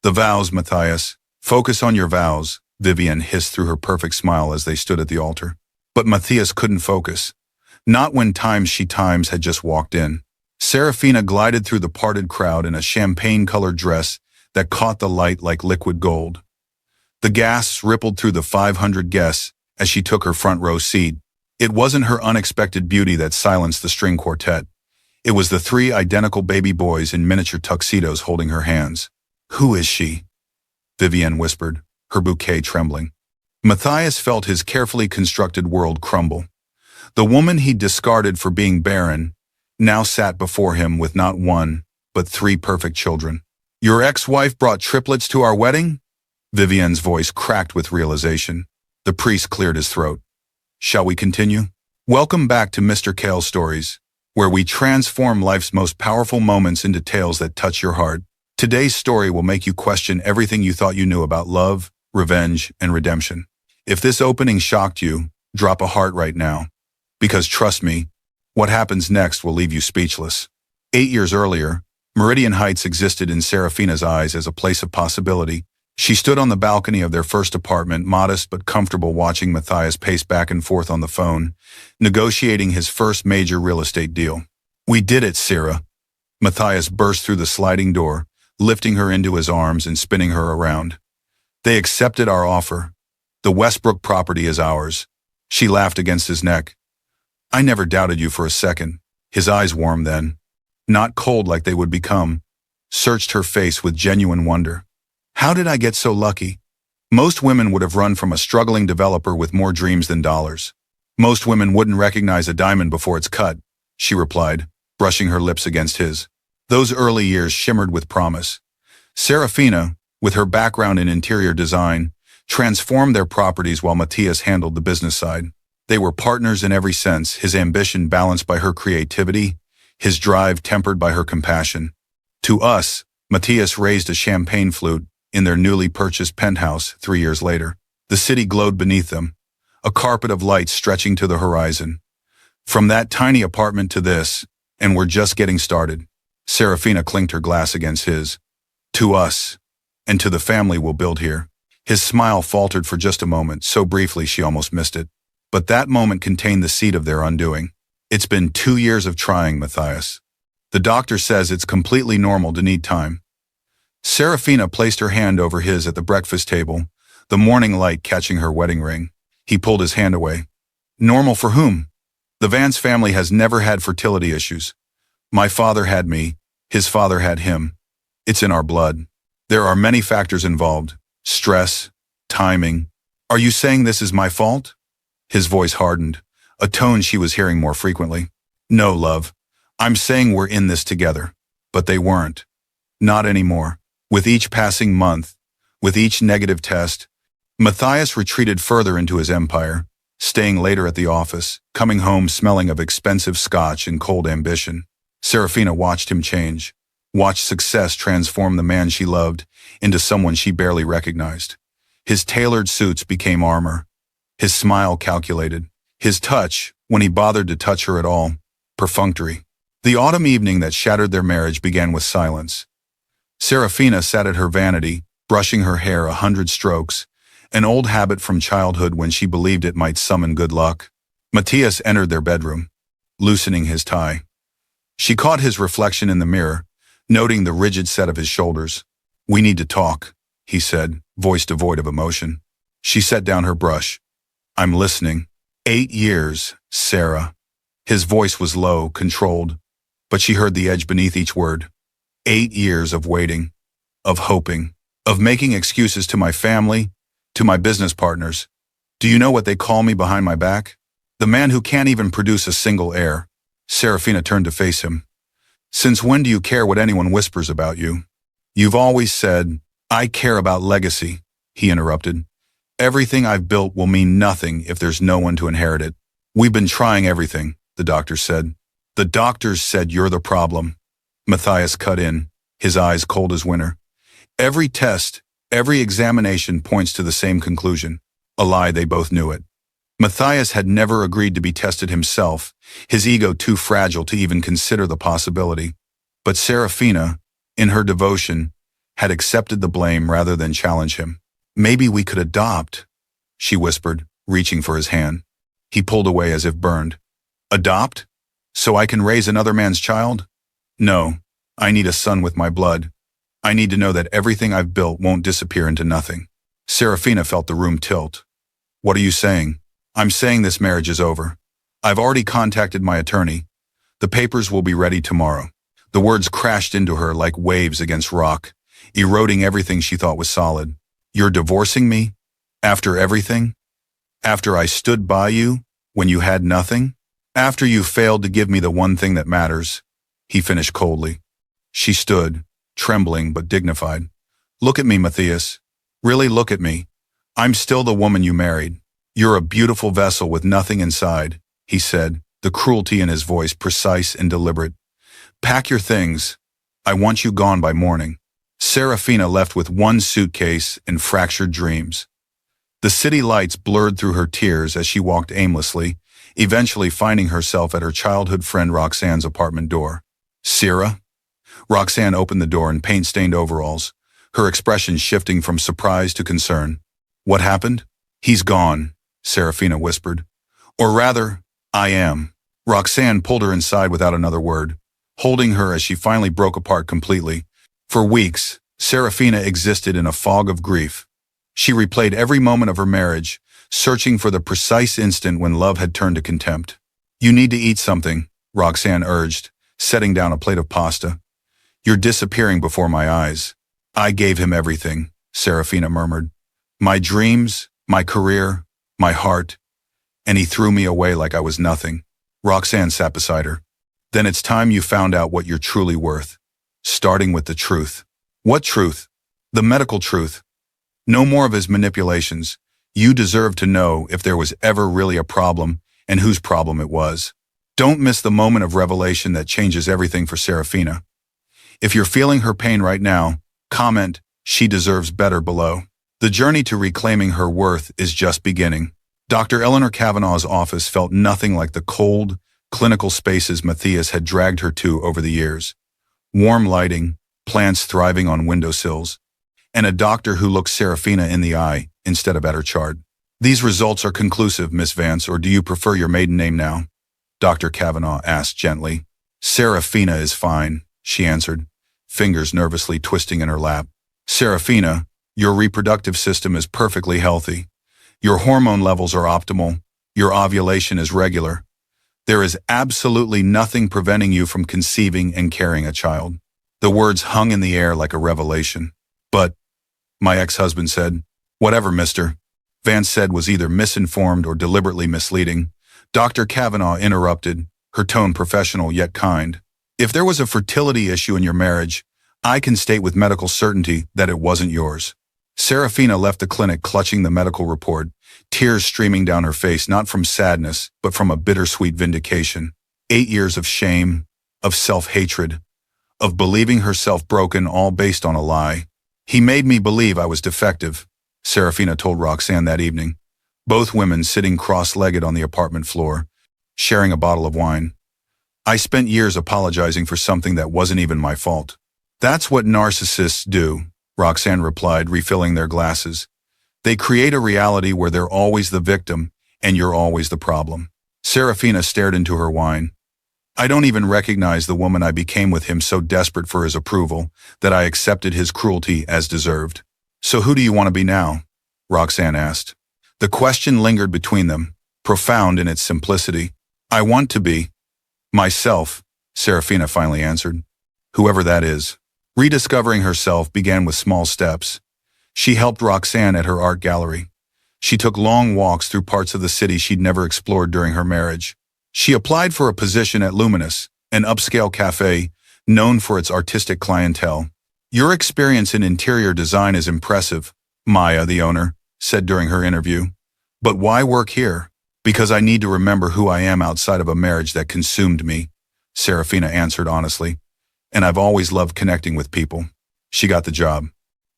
The vows, Matthias. Focus on your vows, Vivian hissed through her perfect smile as they stood at the altar. But Matthias couldn't focus. Not when Times had just walked in. Serafina glided through the parted crowd in a champagne-colored dress that caught the light like liquid gold. The gasps rippled through the 500 guests as she took her front row seat. It wasn't her unexpected beauty that silenced the string quartet. It was the 3 identical baby boys in miniature tuxedos holding her hands. "Who is she?" Vivienne whispered, her bouquet trembling. Matthias felt his carefully constructed world crumble. The woman he'd discarded for being barren now sat before him with not 1, but 3 perfect children. "Your ex-wife brought triplets to our wedding?" Vivienne's voice cracked with realization. The priest cleared his throat. "Shall we continue?" Welcome back to Mr. Cael Stories, where we transform life's most powerful moments into tales that touch your heart. Today's story will make you question everything you thought you knew about love, revenge, and redemption. If this opening shocked you, drop a heart right now. Because trust me, what happens next will leave you speechless. 8 years earlier, Meridian Heights existed in Serafina's eyes as a place of possibility. She stood on the balcony of their first apartment, modest but comfortable, watching Matthias pace back and forth on the phone, negotiating his first major real estate deal. "We did it, Sarah." Matthias burst through the sliding door, lifting her into his arms and spinning her around. "They accepted our offer. The Westbrook property is ours." She laughed against his neck. "I never doubted you for a second." His eyes warmed then, not cold like they would become, searched her face with genuine wonder. "How did I get so lucky?" Most women would have run from a struggling developer with more dreams than dollars. "Most women wouldn't recognize a diamond before it's cut," she replied, brushing her lips against his. Those early years shimmered with promise. Serafina, with her background in interior design, transformed their properties while Matthias handled the business side. They were partners in every sense, his ambition balanced by her creativity, his drive tempered by her compassion. To us, Matthias raised a champagne flute in their newly purchased penthouse 3 years later. The city glowed beneath them, a carpet of lights stretching to the horizon. From that tiny apartment to this, and we're just getting started. Serafina clinked her glass against his. "To us, and to the family we'll build here." His smile faltered for just a moment, so briefly she almost missed it. But that moment contained the seed of their undoing. "It's been 2 years of trying, Matthias. The doctor says it's completely normal to need time." Serafina placed her hand over his at the breakfast table, the morning light catching her wedding ring. He pulled his hand away. "Normal for whom? The Vance family has never had fertility issues. My father had me, his father had him. It's in our blood. There are many factors involved. Stress, timing. Are you saying this is my fault?" His voice hardened, a tone she was hearing more frequently. "No, love. I'm saying we're in this together." But they weren't. Not anymore. With each passing month, with each negative test, Matthias retreated further into his empire, staying later at the office, coming home smelling of expensive scotch and cold ambition. Serafina watched him change, watched success transform the man she loved into someone she barely recognized. His tailored suits became armor, his smile calculated, his touch, when he bothered to touch her at all, perfunctory. The autumn evening that shattered their marriage began with silence. Serafina sat at her vanity, brushing her hair 100 strokes, an old habit from childhood when she believed it might summon good luck. Matthias entered their bedroom, loosening his tie. She caught his reflection in the mirror, noting the rigid set of his shoulders. "We need to talk," he said, voice devoid of emotion. She set down her brush. "I'm listening." 8 years, Sarah. His voice was low, controlled, but she heard the edge beneath each word. 8 years of waiting, of hoping, of making excuses to my family, to my business partners. Do you know what they call me behind my back? The man who can't even produce a single heir. Serafina turned to face him. "Since when do you care what anyone whispers about you?" "You've always said, I care about legacy," he interrupted. "Everything I've built will mean nothing if there's no one to inherit it." "We've been trying everything," the doctor said. "The doctors said you're the problem." Matthias cut in, his eyes cold as winter. "Every test, every examination points to the same conclusion. A lie, they both knew it." Matthias had never agreed to be tested himself, his ego too fragile to even consider the possibility. But Serafina, in her devotion, had accepted the blame rather than challenge him. Maybe we could adopt, she whispered, reaching for his hand. He pulled away as if burned. Adopt? So I can raise another man's child? No, I need a son with my blood. I need to know that everything I've built won't disappear into nothing. Serafina felt the room tilt. What are you saying? I'm saying this marriage is over. I've already contacted my attorney. The papers will be ready tomorrow. The words crashed into her like waves against rock, eroding everything she thought was solid. You're divorcing me? After everything? After I stood by you when you had nothing? After you failed to give me the one thing that matters? He finished coldly. She stood, trembling but dignified. Look at me, Matthias. Really look at me. I'm still the woman you married. You're a beautiful vessel with nothing inside, he said, the cruelty in his voice precise and deliberate. Pack your things. I want you gone by morning. Serafina left with one suitcase and fractured dreams. The city lights blurred through her tears as she walked aimlessly, eventually finding herself at her childhood friend Roxanne's apartment door. Sierra? Roxanne opened the door in paint-stained overalls, her expression shifting from surprise to concern. What happened? He's gone, Serafina whispered. Or rather, I am. Roxanne pulled her inside without another word, holding her as she finally broke apart completely. For weeks, Serafina existed in a fog of grief. She replayed every moment of her marriage, searching for the precise instant when love had turned to contempt. You need to eat something, Roxanne urged, setting down a plate of pasta. You're disappearing before my eyes. I gave him everything, Serafina murmured. My dreams, my career, my heart. And he threw me away like I was nothing. Roxanne sat beside her. Then it's time you found out what you're truly worth. Starting with the truth. What truth? The medical truth. No more of his manipulations. You deserve to know if there was ever really a problem and whose problem it was. Don't miss the moment of revelation that changes everything for Serafina. If you're feeling her pain right now, comment, she deserves better below. The journey to reclaiming her worth is just beginning. Dr. Eleanor Kavanaugh's office felt nothing like the cold, clinical spaces Matthias had dragged her to over the years. Warm lighting, plants thriving on windowsills, and a doctor who looked Serafina in the eye instead of at her chart. These results are conclusive, Miss Vance, or do you prefer your maiden name now? Dr. Kavanaugh asked gently. Serafina is fine, she answered, fingers nervously twisting in her lap. Serafina, your reproductive system is perfectly healthy. Your hormone levels are optimal. Your ovulation is regular. There is absolutely nothing preventing you from conceiving and carrying a child. The words hung in the air like a revelation. But, my ex-husband said, whatever, mister. Vance said was either misinformed or deliberately misleading. Dr. Kavanaugh interrupted, her tone professional yet kind. If there was a fertility issue in your marriage, I can state with medical certainty that it wasn't yours. Serafina left the clinic clutching the medical report, tears streaming down her face not from sadness, but from a bittersweet vindication. 8 years of shame, of self-hatred, of believing herself broken, all based on a lie. He made me believe I was defective, Serafina told Roxanne that evening, both women sitting cross-legged on the apartment floor, sharing a bottle of wine. I spent years apologizing for something that wasn't even my fault. That's what narcissists do, Roxanne replied, refilling their glasses. They create a reality where they're always the victim and you're always the problem. Serafina stared into her wine. I don't even recognize the woman I became with him, so desperate for his approval that I accepted his cruelty as deserved. So who do you want to be now? Roxanne asked. The question lingered between them, profound in its simplicity. I want to be myself, Serafina finally answered. Whoever that is. Rediscovering herself began with small steps. She helped Roxanne at her art gallery. She took long walks through parts of the city she'd never explored during her marriage. She applied for a position at Luminous, an upscale cafe known for its artistic clientele. Your experience in interior design is impressive, Maya, the owner, said during her interview. But why work here? Because I need to remember who I am outside of a marriage that consumed me, Serafina answered honestly. And I've always loved connecting with people. She got the job.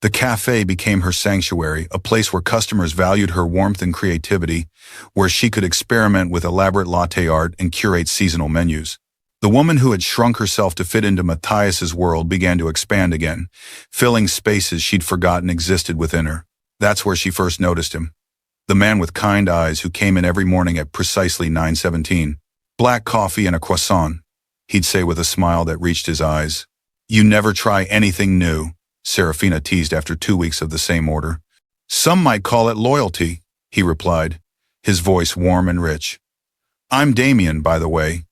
The cafe became her sanctuary, a place where customers valued her warmth and creativity, where she could experiment with elaborate latte art and curate seasonal menus. The woman who had shrunk herself to fit into Matthias's world began to expand again, filling spaces she'd forgotten existed within her. That's where she first noticed him. The man with kind eyes who came in every morning at precisely 9:17. Black coffee and a croissant, he'd say with a smile that reached his eyes. You never try anything new, Serafina teased after 2 weeks of the same order. Some might call it loyalty, he replied, his voice warm and rich. I'm Damien, by the way.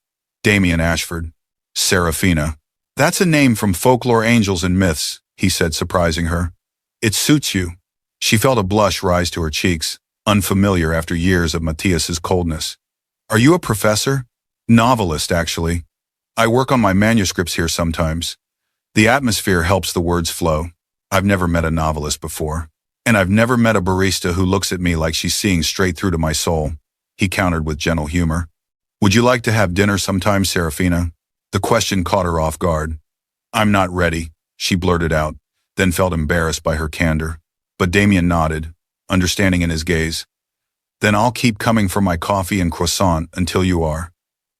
Damien Ashford. Serafina. That's a name from folklore angels and myths, he said, surprising her. It suits you. She felt a blush rise to her cheeks, unfamiliar after years of Matthias's coldness. Are you a professor? Novelist, actually. I work on my manuscripts here sometimes. The atmosphere helps the words flow. I've never met a novelist before. And I've never met a barista who looks at me like she's seeing straight through to my soul, he countered with gentle humor. Would you like to have dinner sometime, Serafina? The question caught her off guard. I'm not ready, she blurted out, then felt embarrassed by her candor. But Damien nodded, understanding in his gaze. Then I'll keep coming for my coffee and croissant until you are.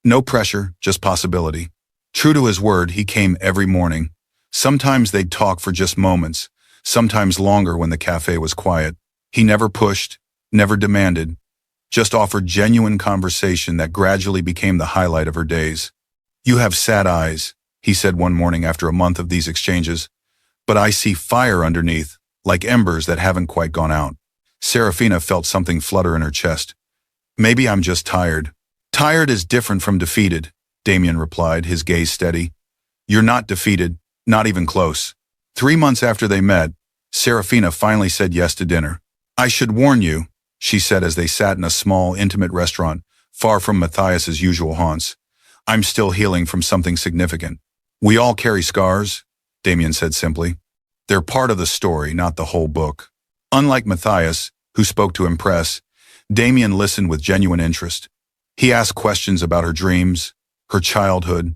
No pressure, just possibility. True to his word, he came every morning. Sometimes they'd talk for just moments, sometimes longer when the cafe was quiet. He never pushed, never demanded, just offered genuine conversation that gradually became the highlight of her days. You have sad eyes, he said one morning after a month of these exchanges, but I see fire underneath, like embers that haven't quite gone out. Serafina felt something flutter in her chest. Maybe I'm just tired. Tired is different from defeated, Damien replied, his gaze steady. You're not defeated, not even close. 3 months after they met, Serafina finally said yes to dinner. I should warn you, she said as they sat in a small, intimate restaurant, far from Matthias's usual haunts. I'm still healing from something significant. We all carry scars, Damien said simply. They're part of the story, not the whole book. Unlike Matthias, who spoke to impress, Damien listened with genuine interest. He asked questions about her dreams, her childhood,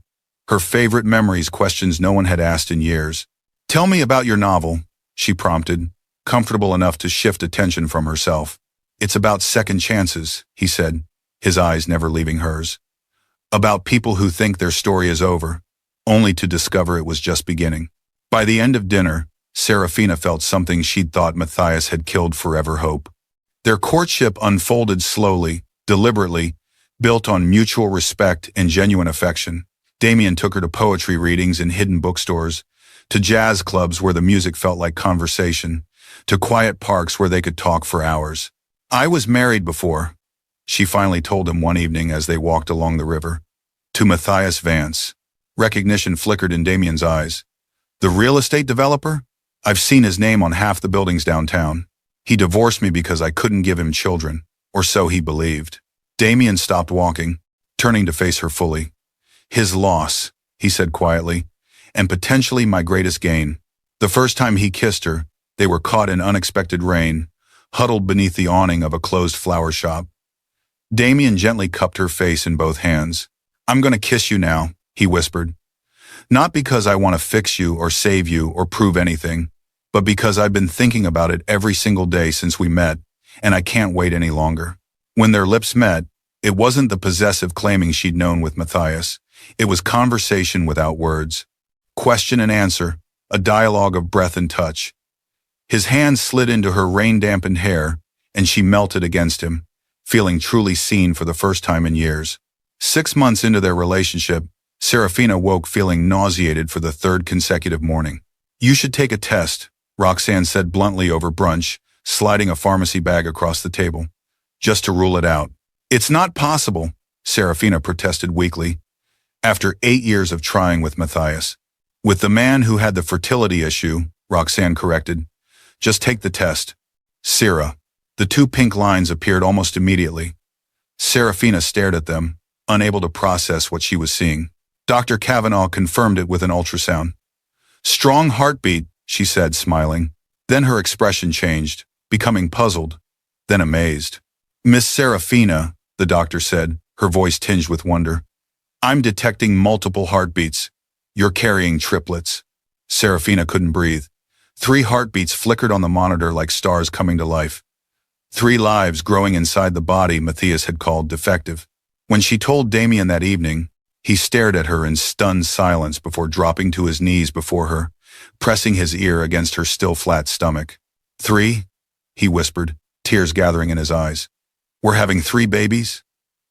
her favorite memories, questions no one had asked in years. Tell me about your novel, she prompted, comfortable enough to shift attention from herself. It's about second chances, he said, his eyes never leaving hers. About people who think their story is over, only to discover it was just beginning. By the end of dinner, Serafina felt something she'd thought Matthias had killed forever: hope. Their courtship unfolded slowly, deliberately, built on mutual respect and genuine affection. Damien took her to poetry readings in hidden bookstores, to jazz clubs where the music felt like conversation, to quiet parks where they could talk for hours. I was married before, she finally told him one evening as they walked along the river. To Matthias Vance. Recognition flickered in Damien's eyes. The real estate developer? I've seen his name on half the buildings downtown. He divorced me because I couldn't give him children, or so he believed. Damien stopped walking, turning to face her fully. His loss, he said quietly, and potentially my greatest gain. The first time he kissed her, they were caught in unexpected rain, huddled beneath the awning of a closed flower shop. Damien gently cupped her face in both hands. I'm gonna kiss you now, he whispered. Not because I want to fix you or save you or prove anything, but because I've been thinking about it every single day since we met, and I can't wait any longer. When their lips met, it wasn't the possessive claiming she'd known with Matthias. It was conversation without words. Question and answer, a dialogue of breath and touch. His hand slid into her rain-dampened hair, and she melted against him, feeling truly seen for the first time in years. 6 months into their relationship, Serafina woke feeling nauseated for the 3rd consecutive morning. You should take a test, Roxanne said bluntly over brunch, sliding a pharmacy bag across the table. Just to rule it out. It's not possible, Serafina protested weakly. After 8 years of trying with Matthias. With the man who had the fertility issue, Roxanne corrected. Just take the test. Sera. The 2 pink lines appeared almost immediately. Serafina stared at them, unable to process what she was seeing. Dr. Kavanaugh confirmed it with an ultrasound. Strong heartbeat, she said, smiling. Then her expression changed, becoming puzzled, then amazed. Miss Serafina, the doctor said, her voice tinged with wonder. I'm detecting multiple heartbeats. You're carrying triplets. Serafina couldn't breathe. 3 heartbeats flickered on the monitor like stars coming to life. 3 lives growing inside the body Matthias had called defective. When she told Damien that evening, He stared at her in stunned silence before dropping to his knees before her, pressing his ear against her still flat stomach. 3? He whispered, tears gathering in his eyes. We're having 3 babies?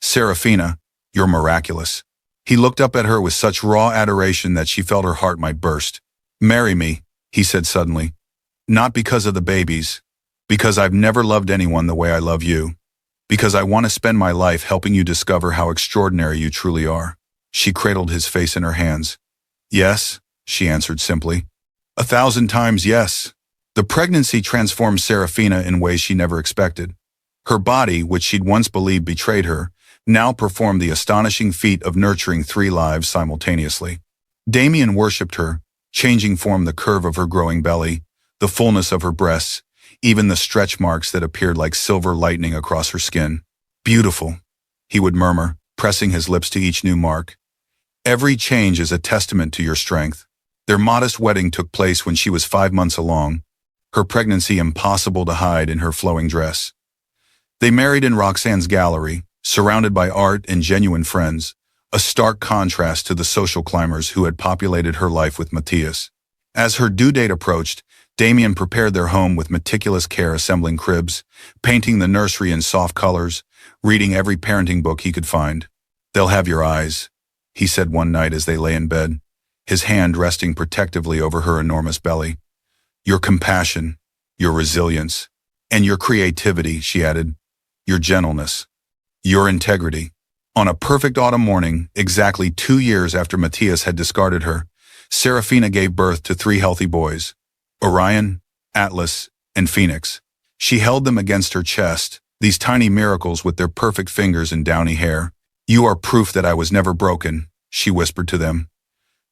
Serafina, you're miraculous. He looked up at her with such raw adoration that she felt her heart might burst. Marry me, he said suddenly. Not because of the babies, because I've never loved anyone the way I love you. Because I want to spend my life helping you discover how extraordinary you truly are. She cradled his face in her hands. Yes, she answered simply. 1,000 times yes. The pregnancy transformed Serafina in ways she never expected. Her body, which she'd once believed betrayed her, now performed the astonishing feat of nurturing 3 lives simultaneously. Damien worshipped her, changing form the curve of her growing belly, the fullness of her breasts, even the stretch marks that appeared like silver lightning across her skin. Beautiful, he would murmur, pressing his lips to each new mark. Every change is a testament to your strength. Their modest wedding took place when she was 5 months along, her pregnancy impossible to hide in her flowing dress. They married in Roxanne's gallery, surrounded by art and genuine friends, a stark contrast to the social climbers who had populated her life with Matthias. As her due date approached, Damien prepared their home with meticulous care, assembling cribs, painting the nursery in soft colors, reading every parenting book he could find. They'll have your eyes, he said one night as they lay in bed, his hand resting protectively over her enormous belly. Your compassion, your resilience, and your creativity, she added, your gentleness, your integrity. On a perfect autumn morning, exactly 2 years after Matthias had discarded her, Serafina gave birth to 3 healthy boys, Orion, Atlas, and Phoenix. She held them against her chest, these tiny miracles with their perfect fingers and downy hair. You are proof that I was never broken, she whispered to them.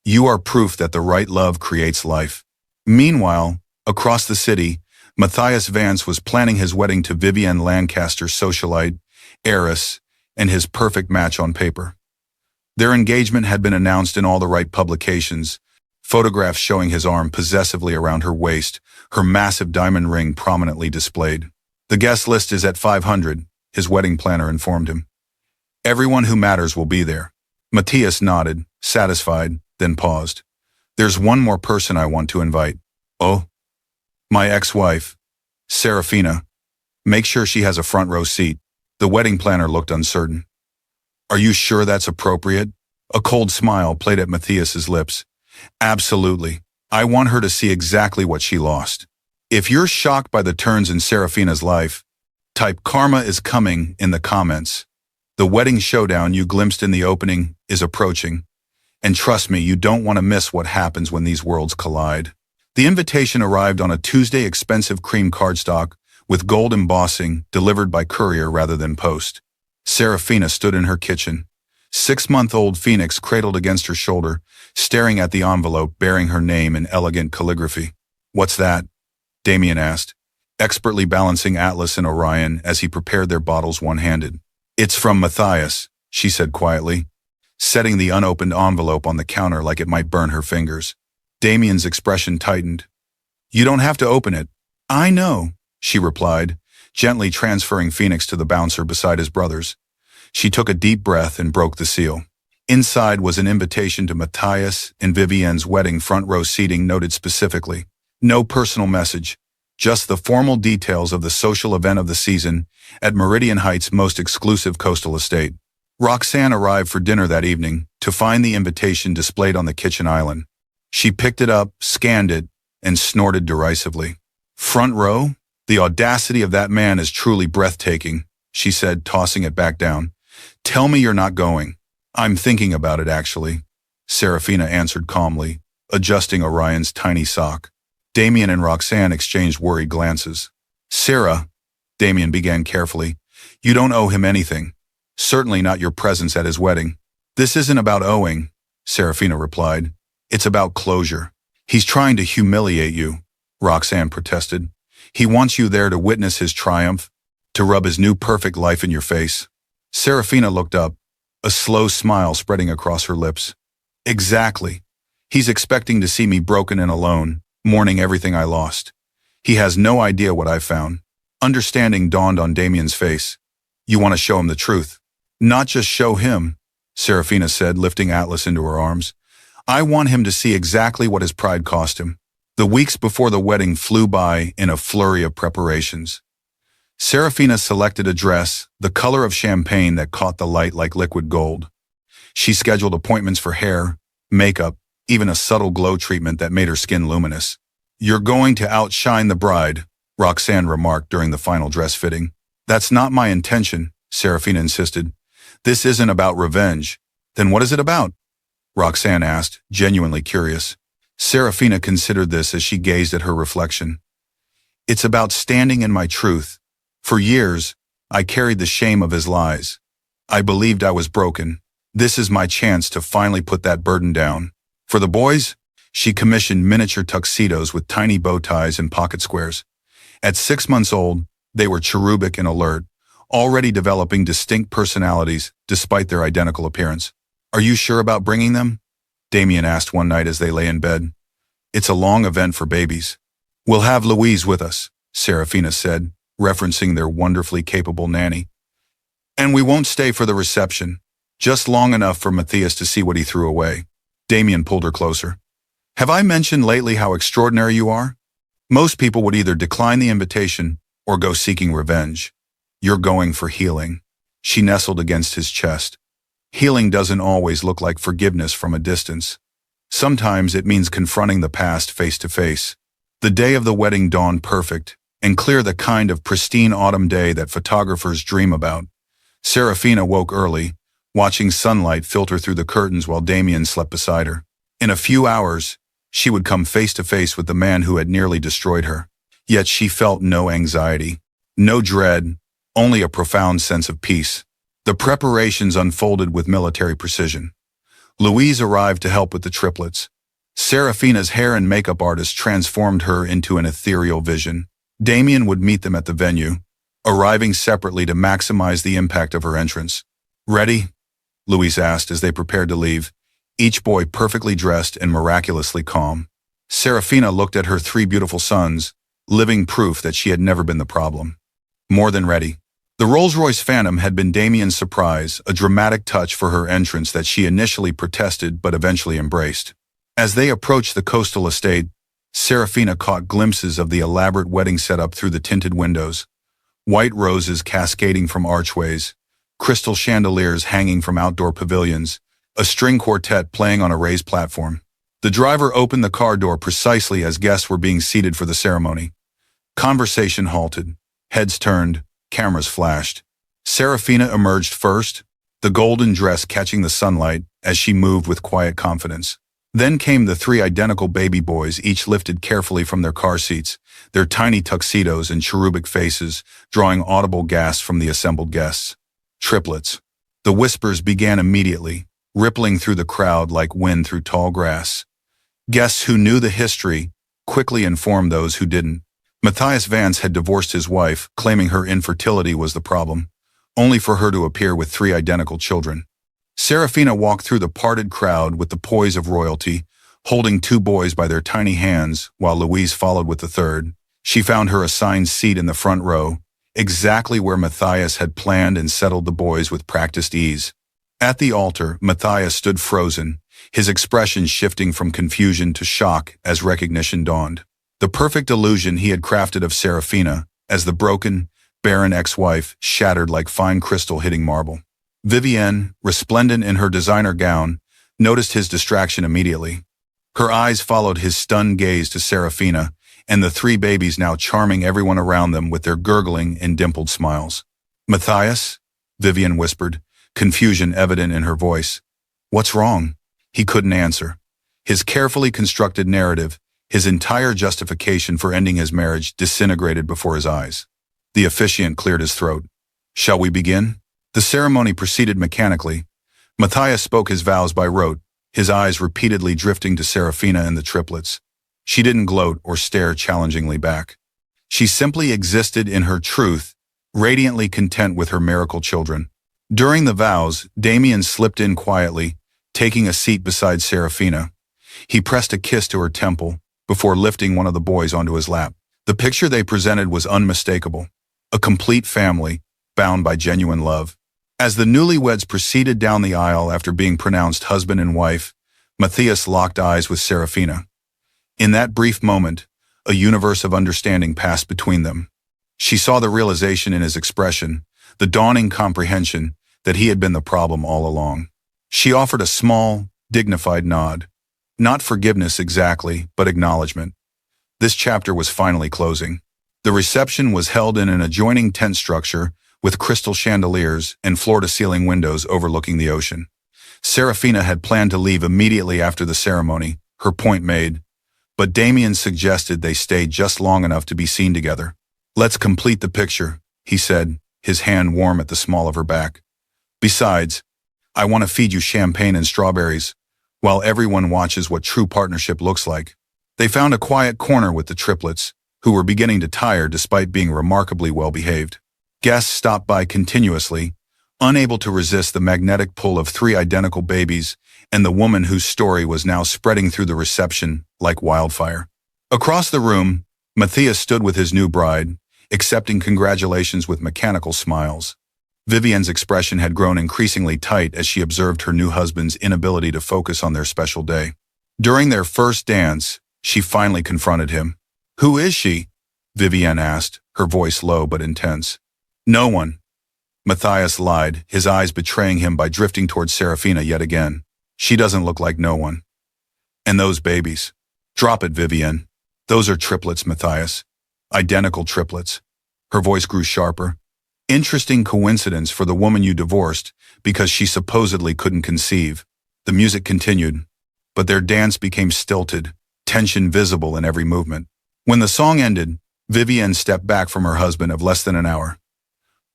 You are proof that the right love creates life. Meanwhile, across the city, Matthias Vance was planning his wedding to Vivienne Lancaster, socialite, heiress, and his perfect match on paper. Their engagement had been announced in all the right publications, photographs showing his arm possessively around her waist, her massive diamond ring prominently displayed. The guest list is at 500, his wedding planner informed him. Everyone who matters will be there. Matthias nodded, satisfied, then paused. There's one more person I want to invite. Oh? My ex-wife, Serafina. Make sure she has a front row seat. The wedding planner looked uncertain. Are you sure that's appropriate? A cold smile played at Matthias's lips. Absolutely. I want her to see exactly what she lost. If you're shocked by the turns in Serafina's life, type "Karma is coming" in the comments. The wedding showdown you glimpsed in the opening is approaching. And trust me, you don't want to miss what happens when these worlds collide. The invitation arrived on a Tuesday, expensive cream cardstock with gold embossing, delivered by courier rather than post. Serafina stood in her kitchen, 6-month-old Phoenix cradled against her shoulder, staring at the envelope bearing her name in elegant calligraphy. What's that? Damien asked, expertly balancing Atlas and Orion as he prepared their bottles one-handed. It's from Matthias, she said quietly, setting the unopened envelope on the counter like it might burn her fingers. Damien's expression tightened. You don't have to open it. I know, she replied, gently transferring Phoenix to the bouncer beside his brothers. She took a deep breath and broke the seal. Inside was an invitation to Matthias and Vivienne's wedding, front row seating noted specifically. No personal message, just the formal details of the social event of the season at Meridian Heights' most exclusive coastal estate. Roxanne arrived for dinner that evening to find the invitation displayed on the kitchen island. She picked it up, scanned it, and snorted derisively. Front row? The audacity of that man is truly breathtaking, she said, tossing it back down. Tell me you're not going. I'm thinking about it, actually, Serafina answered calmly, adjusting Orion's tiny sock. Damien and Roxanne exchanged worried glances. Sarah, Damien began carefully, you don't owe him anything. Certainly not your presence at his wedding. This isn't about owing, Serafina replied. It's about closure. He's trying to humiliate you, Roxanne protested. He wants you there to witness his triumph, to rub his new perfect life in your face. Serafina looked up, a slow smile spreading across her lips. Exactly. He's expecting to see me broken and alone, mourning everything I lost. He has no idea what I've found. Understanding dawned on Damien's face. You want to show him the truth. Not just show him, Serafina said, lifting Atlas into her arms. I want him to see exactly what his pride cost him. The weeks before the wedding flew by in a flurry of preparations. Serafina selected a dress, the color of champagne that caught the light like liquid gold. She scheduled appointments for hair, makeup, even a subtle glow treatment that made her skin luminous. You're going to outshine the bride, Roxanne remarked during the final dress fitting. That's not my intention, Serafina insisted. This isn't about revenge. Then what is it about? Roxanne asked, genuinely curious. Serafina considered this as she gazed at her reflection. It's about standing in my truth. For years, I carried the shame of his lies. I believed I was broken. This is my chance to finally put that burden down. For the boys, she commissioned miniature tuxedos with tiny bow ties and pocket squares. At 6 months old, they were cherubic and alert, already developing distinct personalities despite their identical appearance. Are you sure about bringing them? Damien asked one night as they lay in bed. It's a long event for babies. We'll have Louise with us, Serafina said, referencing their wonderfully capable nanny. And we won't stay for the reception, just long enough for Matthias to see what he threw away. Damien pulled her closer. Have I mentioned lately how extraordinary you are? Most people would either decline the invitation or go seeking revenge. You're going for healing. She nestled against his chest. Healing doesn't always look like forgiveness from a distance. Sometimes it means confronting the past face to face. The day of the wedding dawned perfect and clear, the kind of pristine autumn day that photographers dream about. Serafina woke early, watching sunlight filter through the curtains while Damien slept beside her. In a few hours, she would come face to face with the man who had nearly destroyed her. Yet she felt no anxiety, no dread, only a profound sense of peace. The preparations unfolded with military precision. Louise arrived to help with the triplets. Serafina's hair and makeup artist transformed her into an ethereal vision. Damien would meet them at the venue, arriving separately to maximize the impact of her entrance. Ready? Louise asked as they prepared to leave, each boy perfectly dressed and miraculously calm. Serafina looked at her 3 beautiful sons, living proof that she had never been the problem. More than ready. The Rolls-Royce Phantom had been Damien's surprise, a dramatic touch for her entrance that she initially protested but eventually embraced. As they approached the coastal estate, Serafina caught glimpses of the elaborate wedding setup through the tinted windows. White roses cascading from archways, crystal chandeliers hanging from outdoor pavilions, a string quartet playing on a raised platform. The driver opened the car door precisely as guests were being seated for the ceremony. Conversation halted, heads turned, cameras flashed. Serafina emerged first, the golden dress catching the sunlight as she moved with quiet confidence. Then came the 3 identical baby boys, each lifted carefully from their car seats, their tiny tuxedos and cherubic faces drawing audible gasps from the assembled guests. Triplets. The whispers began immediately, rippling through the crowd like wind through tall grass. Guests who knew the history quickly informed those who didn't. Matthias Vance had divorced his wife, claiming her infertility was the problem, only for her to appear with 3 identical children. Serafina walked through the parted crowd with the poise of royalty, holding 2 boys by their tiny hands while Louise followed with the 3rd. She found her assigned seat in the front row, exactly where Matthias had planned and settled the boys with practiced ease. At the altar, Matthias stood frozen, his expression shifting from confusion to shock as recognition dawned. The perfect illusion he had crafted of Serafina, as the broken, barren ex-wife, shattered like fine crystal hitting marble. Vivienne, resplendent in her designer gown, noticed his distraction immediately. Her eyes followed his stunned gaze to Serafina, and the 3 babies now charming everyone around them with their gurgling and dimpled smiles. Matthias? Vivienne whispered, confusion evident in her voice. What's wrong? He couldn't answer. His carefully constructed narrative, his entire justification for ending his marriage, disintegrated before his eyes. The officiant cleared his throat. Shall we begin? The ceremony proceeded mechanically. Matthias spoke his vows by rote, his eyes repeatedly drifting to Serafina and the triplets. She didn't gloat or stare challengingly back. She simply existed in her truth, radiantly content with her miracle children. During the vows, Damien slipped in quietly, taking a seat beside Serafina. He pressed a kiss to her temple before lifting one of the boys onto his lap. The picture they presented was unmistakable. A complete family, bound by genuine love. As the newlyweds proceeded down the aisle after being pronounced husband and wife, Matthias locked eyes with Serafina. In that brief moment, a universe of understanding passed between them. She saw the realization in his expression, the dawning comprehension that he had been the problem all along. She offered a small, dignified nod. Not forgiveness exactly, but acknowledgement. This chapter was finally closing. The reception was held in an adjoining tent structure with crystal chandeliers and floor-to-ceiling windows overlooking the ocean. Serafina had planned to leave immediately after the ceremony, her point made, but Damien suggested they stay just long enough to be seen together. "Let's complete the picture," he said, his hand warm at the small of her back. "Besides, I want to feed you champagne and strawberries, while everyone watches what true partnership looks like." They found a quiet corner with the triplets, who were beginning to tire despite being remarkably well-behaved. Guests stopped by continuously, unable to resist the magnetic pull of 3 identical babies and the woman whose story was now spreading through the reception like wildfire. Across the room, Matthias stood with his new bride, accepting congratulations with mechanical smiles. Vivian's expression had grown increasingly tight as she observed her new husband's inability to focus on their special day. During their first dance, she finally confronted him. "Who is she?" Vivian asked, her voice low but intense. "No one." Matthias lied, his eyes betraying him by drifting towards Serafina yet again. "She doesn't look like no one." "And those babies?" "Drop it, Vivian. Those are triplets, Matthias. Identical triplets." Her voice grew sharper. "Interesting coincidence for the woman you divorced because she supposedly couldn't conceive." The music continued, but their dance became stilted, tension visible in every movement. When the song ended, Vivian stepped back from her husband of less than an hour.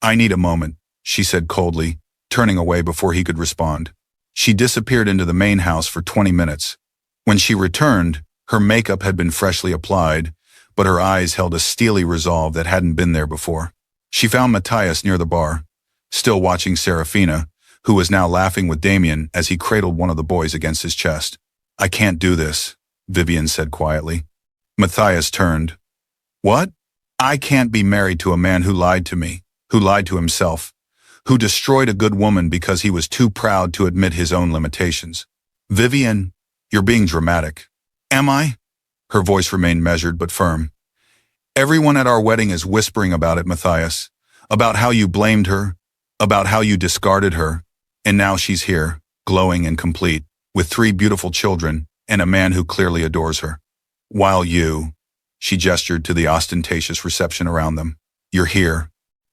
"I need a moment," she said coldly, turning away before he could respond. She disappeared into the main house for 20 minutes. When she returned, her makeup had been freshly applied, but her eyes held a steely resolve that hadn't been there before. She found Matthias near the bar, still watching Serafina, who was now laughing with Damien as he cradled one of the boys against his chest. "I can't do this," Vivian said quietly. Matthias turned. "What? I can't be married to a man who lied to me, who lied to himself, who destroyed a good woman because he was too proud to admit his own limitations." "Vivian, you're being dramatic." "Am I?" Her voice remained measured but firm. "Everyone at our wedding is whispering about it, Matthias, about how you blamed her, about how you discarded her, and now she's here, glowing and complete, with 3 beautiful children and a man who clearly adores her. While you," she gestured to the ostentatious reception around them, "you're here,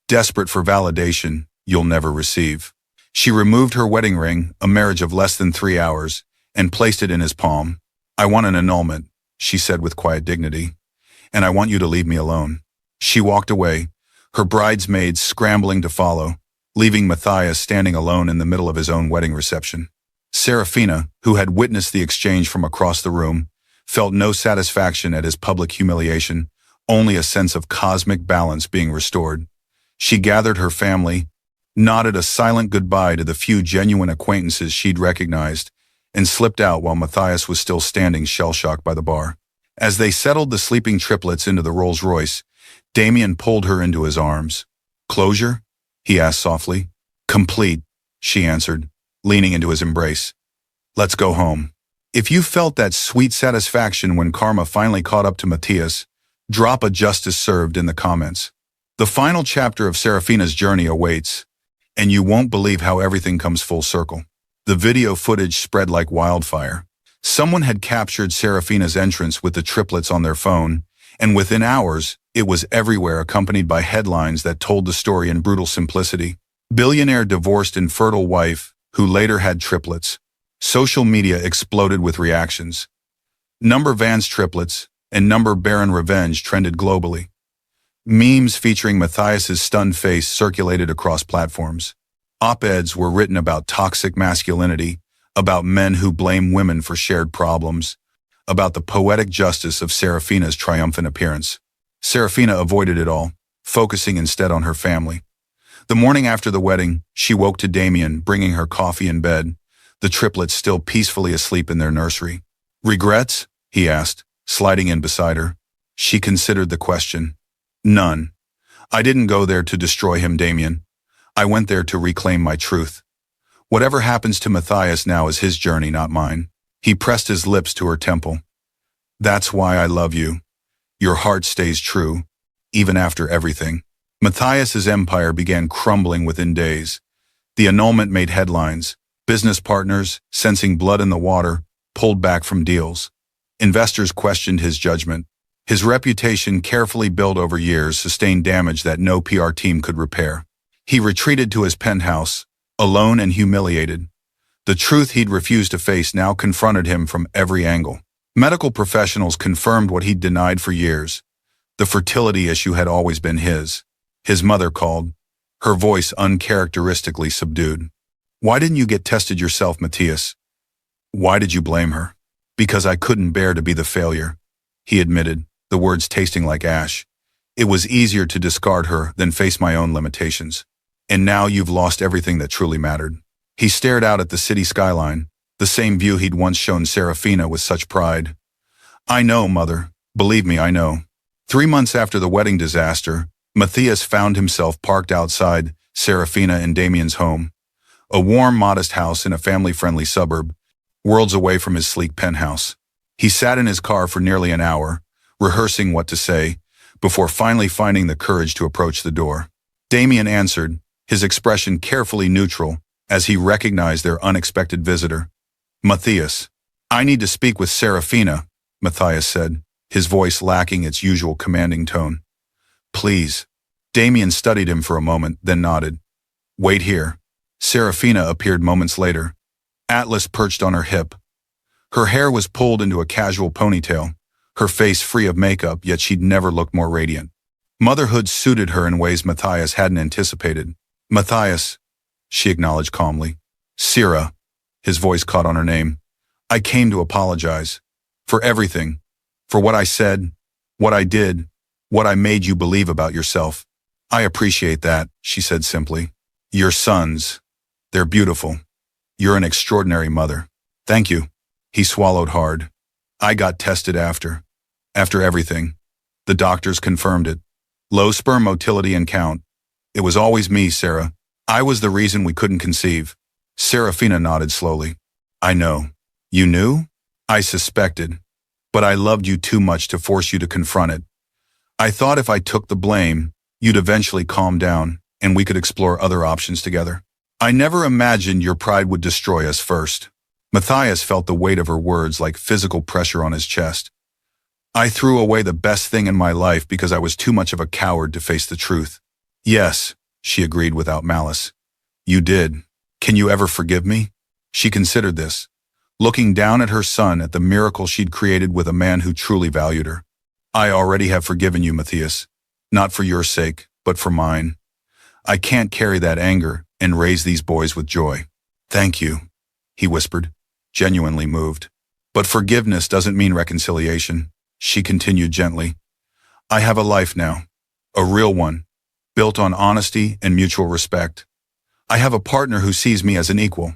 desperate for validation you'll never receive." She removed her wedding ring, a marriage of less than 3 hours, and placed it in his palm. "I want an annulment," she said with quiet dignity, "and I want you to leave me alone." She walked away, her bridesmaids scrambling to follow, leaving Matthias standing alone in the middle of his own wedding reception. Serafina, who had witnessed the exchange from across the room, felt no satisfaction at his public humiliation, only a sense of cosmic balance being restored. She gathered her family, nodded a silent goodbye to the few genuine acquaintances she'd recognized, and slipped out while Matthias was still standing shell-shocked by the bar. As they settled the sleeping triplets into the Rolls-Royce, Damien pulled her into his arms. "Closure?" he asked softly. "Complete," she answered, leaning into his embrace. "Let's go home." If you felt that sweet satisfaction when karma finally caught up to Matthias, drop a justice served in the comments. The final chapter of Serafina's journey awaits, and you won't believe how everything comes full circle. The video footage spread like wildfire. Someone had captured Serafina's entrance with the triplets on their phone, and within hours, it was everywhere, accompanied by headlines that told the story in brutal simplicity. Billionaire divorced infertile wife, who later had triplets. Social media exploded with reactions. Number Vance triplets and number Baron revenge trended globally. Memes featuring Matthias's stunned face circulated across platforms. Op-eds were written about toxic masculinity, about men who blame women for shared problems, about the poetic justice of Serafina's triumphant appearance. Serafina avoided it all, focusing instead on her family. The morning after the wedding, she woke to Damien bringing her coffee in bed, the triplets still peacefully asleep in their nursery. "Regrets?" he asked, sliding in beside her. She considered the question. "None. I didn't go there to destroy him, Damien. I went there to reclaim my truth. Whatever happens to Matthias now is his journey, not mine. He pressed his lips to her temple. That's why I love you. Your heart stays true, even after everything. Matthias's empire began crumbling within days. The annulment made headlines. Business partners, sensing blood in the water, pulled back from deals. Investors questioned his judgment. His reputation, carefully built over years, sustained damage that no PR team could repair. He retreated to his penthouse, alone and humiliated. The truth he'd refused to face now confronted him from every angle. Medical professionals confirmed what he'd denied for years. The fertility issue had always been his. His mother called, her voice uncharacteristically subdued. Why didn't you get tested yourself, Matthias? Why did you blame her? Because I couldn't bear to be the failure, he admitted, the words tasting like ash. It was easier to discard her than face my own limitations. And now you've lost everything that truly mattered. He stared out at the city skyline, the same view he'd once shown Serafina with such pride. I know, Mother. Believe me, I know. 3 months after the wedding disaster, Matthias found himself parked outside Serafina and Damien's home. A warm, modest house in a family-friendly suburb, worlds away from his sleek penthouse. He sat in his car for nearly an hour, rehearsing what to say, before finally finding the courage to approach the door. Damien answered, his expression carefully neutral, as he recognized their unexpected visitor. Matthias. I need to speak with Serafina, Matthias said, his voice lacking its usual commanding tone. Please. Damien studied him for a moment, then nodded. Wait here. Serafina appeared moments later. Atlas perched on her hip. Her hair was pulled into a casual ponytail, her face free of makeup, yet she'd never looked more radiant. Motherhood suited her in ways Matthias hadn't anticipated. Matthias, she acknowledged calmly. Sira, his voice caught on her name. I came to apologize. For everything. For what I said, what I did, what I made you believe about yourself. I appreciate that, she said simply. Your sons. They're beautiful. You're an extraordinary mother. Thank you. He swallowed hard. I got tested after. After everything. The doctors confirmed it. Low sperm motility and count. It was always me, Sarah. I was the reason we couldn't conceive. Serafina nodded slowly. I know. You knew? I suspected. But I loved you too much to force you to confront it. I thought if I took the blame, you'd eventually calm down, and we could explore other options together. I never imagined your pride would destroy us first. Matthias felt the weight of her words like physical pressure on his chest. I threw away the best thing in my life because I was too much of a coward to face the truth. Yes, she agreed without malice. You did. Can you ever forgive me? She considered this, looking down at her son, at the miracle she'd created with a man who truly valued her. I already have forgiven you, Matthias. Not for your sake, but for mine. I can't carry that anger and raise these boys with joy. Thank you, he whispered, genuinely moved. But forgiveness doesn't mean reconciliation, she continued gently. I have a life now, a real one, built on honesty and mutual respect. I have a partner who sees me as an equal,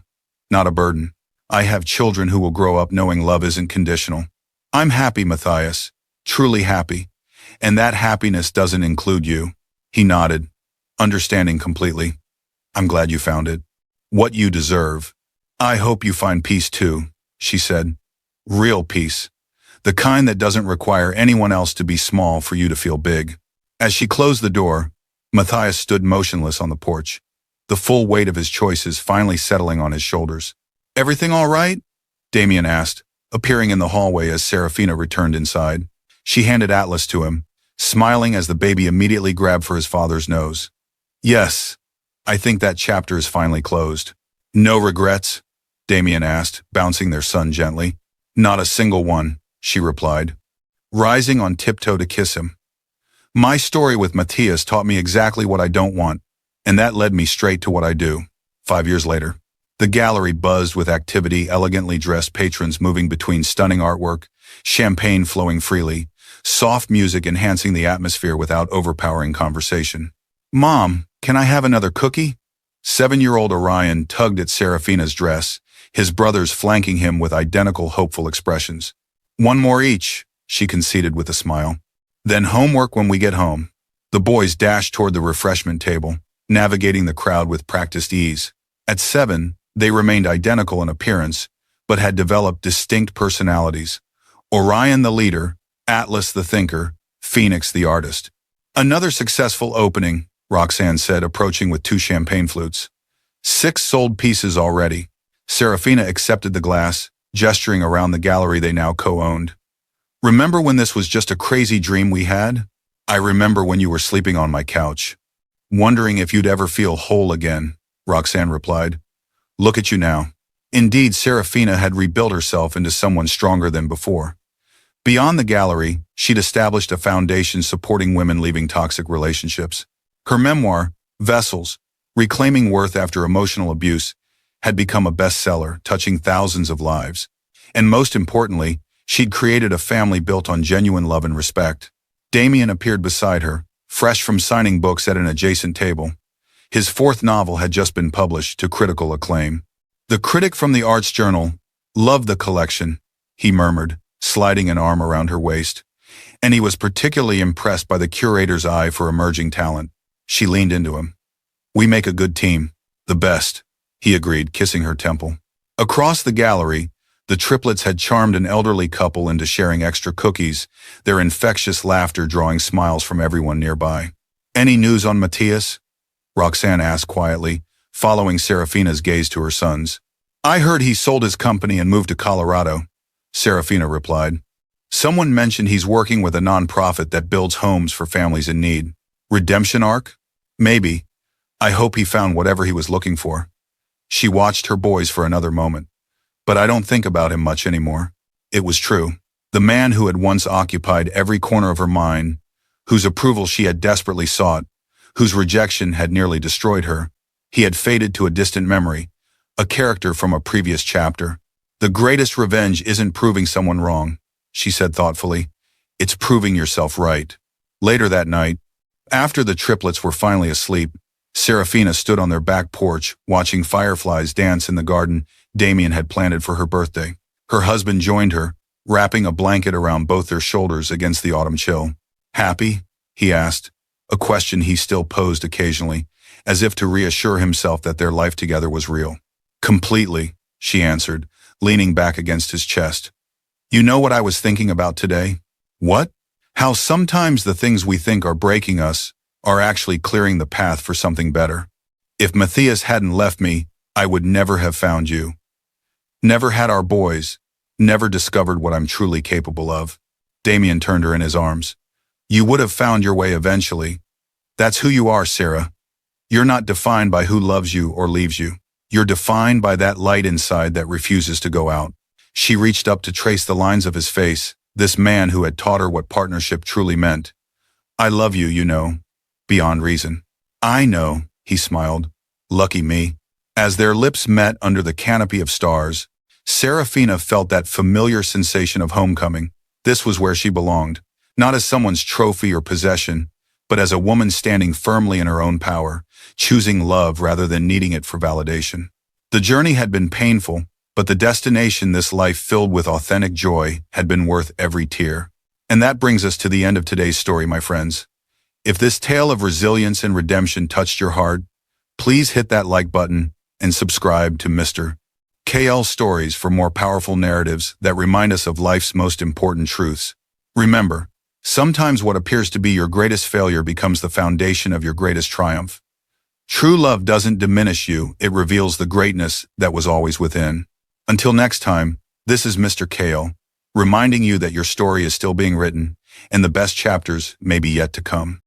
not a burden. I have children who will grow up knowing love isn't conditional. I'm happy, Matthias, truly happy, and that happiness doesn't include you. He nodded, understanding completely. I'm glad you found it. What you deserve. I hope you find peace too, she said. Real peace. The kind that doesn't require anyone else to be small for you to feel big. As she closed the door, Matthias stood motionless on the porch, the full weight of his choices finally settling on his shoulders. Everything all right? Damien asked, appearing in the hallway as Serafina returned inside. She handed Atlas to him, smiling as the baby immediately grabbed for his father's nose. Yes, I think that chapter is finally closed. No regrets? Damien asked, bouncing their son gently. Not a single one, she replied, rising on tiptoe to kiss him. My story with Matthias taught me exactly what I don't want, and that led me straight to what I do. 5 years later, the gallery buzzed with activity, elegantly dressed patrons moving between stunning artwork, champagne flowing freely, soft music enhancing the atmosphere without overpowering conversation. Mom, can I have another cookie? 7-year-old Orion tugged at Serafina's dress, his brothers flanking him with identical hopeful expressions. One more each, she conceded with a smile. Then homework when we get home. The boys dashed toward the refreshment table, navigating the crowd with practiced ease. At 7, they remained identical in appearance, but had developed distinct personalities. Orion the leader, Atlas the thinker, Phoenix the artist. Another successful opening, Roxanne said, approaching with 2 champagne flutes. 6 sold pieces already. Serafina accepted the glass, gesturing around the gallery they now co-owned. Remember when this was just a crazy dream we had? I remember when you were sleeping on my couch, wondering if you'd ever feel whole again, Roxanne replied. Look at you now. Indeed, Serafina had rebuilt herself into someone stronger than before. Beyond the gallery, she'd established a foundation supporting women leaving toxic relationships. Her memoir, Vessels, Reclaiming Worth After Emotional Abuse, had become a bestseller, touching thousands of lives. And most importantly, she'd created a family built on genuine love and respect. Damien appeared beside her, fresh from signing books at an adjacent table. His 4th novel had just been published to critical acclaim. The critic from the Arts Journal loved the collection, he murmured, sliding an arm around her waist. And he was particularly impressed by the curator's eye for emerging talent. She leaned into him. We make a good team. The best, he agreed, kissing her temple. Across the gallery, the triplets had charmed an elderly couple into sharing extra cookies, their infectious laughter drawing smiles from everyone nearby. Any news on Matthias? Roxanne asked quietly, following Serafina's gaze to her sons. I heard he sold his company and moved to Colorado, Serafina replied. Someone mentioned he's working with a nonprofit that builds homes for families in need. Redemption arc? Maybe. I hope he found whatever he was looking for. She watched her boys for another moment. But I don't think about him much anymore. It was true. The man who had once occupied every corner of her mind, whose approval she had desperately sought, whose rejection had nearly destroyed her, he had faded to a distant memory, a character from a previous chapter. The greatest revenge isn't proving someone wrong, she said thoughtfully. It's proving yourself right. Later that night, after the triplets were finally asleep, Serafina stood on their back porch, watching fireflies dance in the garden Damien had planted for her birthday. Her husband joined her, wrapping a blanket around both their shoulders against the autumn chill. Happy? He asked, a question he still posed occasionally, as if to reassure himself that their life together was real. Completely, she answered, leaning back against his chest. You know what I was thinking about today? What? How sometimes the things we think are breaking us are actually clearing the path for something better. If Matthias hadn't left me, I would never have found you. Never had our boys, never discovered what I'm truly capable of. Damien turned her in his arms. You would have found your way eventually. That's who you are, Sarah. You're not defined by who loves you or leaves you. You're defined by that light inside that refuses to go out. She reached up to trace the lines of his face, this man who had taught her what partnership truly meant. I love you, you know, beyond reason. I know, he smiled. Lucky me. As their lips met under the canopy of stars, Serafina felt that familiar sensation of homecoming. This was where she belonged, not as someone's trophy or possession, but as a woman standing firmly in her own power, choosing love rather than needing it for validation. The journey had been painful, but the destination, this life filled with authentic joy, had been worth every tear. And that brings us to the end of today's story, my friends. If this tale of resilience and redemption touched your heart, please hit that like button and subscribe to Mr. Cael Stories for more powerful narratives that remind us of life's most important truths. Remember, sometimes what appears to be your greatest failure becomes the foundation of your greatest triumph. True love doesn't diminish you, it reveals the greatness that was always within. Until next time, this is Mr. Cael, reminding you that your story is still being written, and the best chapters may be yet to come.